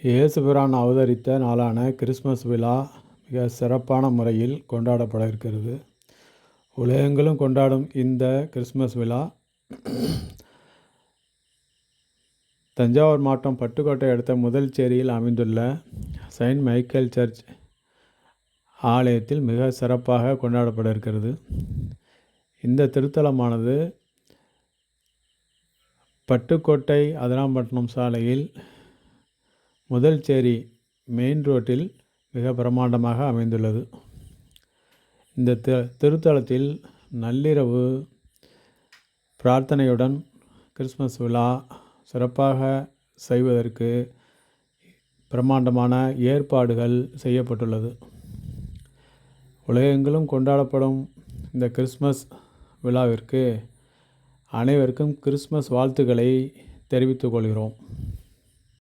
இயேசுபிரான் அவதரித்த நாளான கிறிஸ்மஸ் விழா மிக சிறப்பான முறையில் கொண்டாடப்பட இருக்கிறது. உலகெங்கிலும் கொண்டாடும் இந்த கிறிஸ்மஸ் விழா தஞ்சாவூர் மாவட்டம் பட்டுக்கோட்டை அடுத்த முதல்சேரியில் அமைந்துள்ள செயின்ட் மைக்கேல் சர்ச் ஆலயத்தில் மிக சிறப்பாக கொண்டாடப்பட இருக்கிறது. இந்த திருத்தலமானது பட்டுக்கோட்டை அதிராம்பட்டினம் சாலையில் முதல்சேரி மெயின் ரோட்டில் மிக பிரமாண்டமாக அமைந்துள்ளது. இந்த திருத்தலத்தில் நள்ளிரவு பிரார்த்தனையுடன் கிறிஸ்மஸ் விழா சிறப்பாக செய்வதற்கு பிரமாண்டமான ஏற்பாடுகள் செய்யப்பட்டுள்ளது. உலகெங்கிலும் கொண்டாடப்படும் இந்த கிறிஸ்மஸ் விழாவிற்கு அனைவருக்கும் கிறிஸ்மஸ் வாழ்த்துக்களை தெரிவித்துக் கொள்கிறோம்.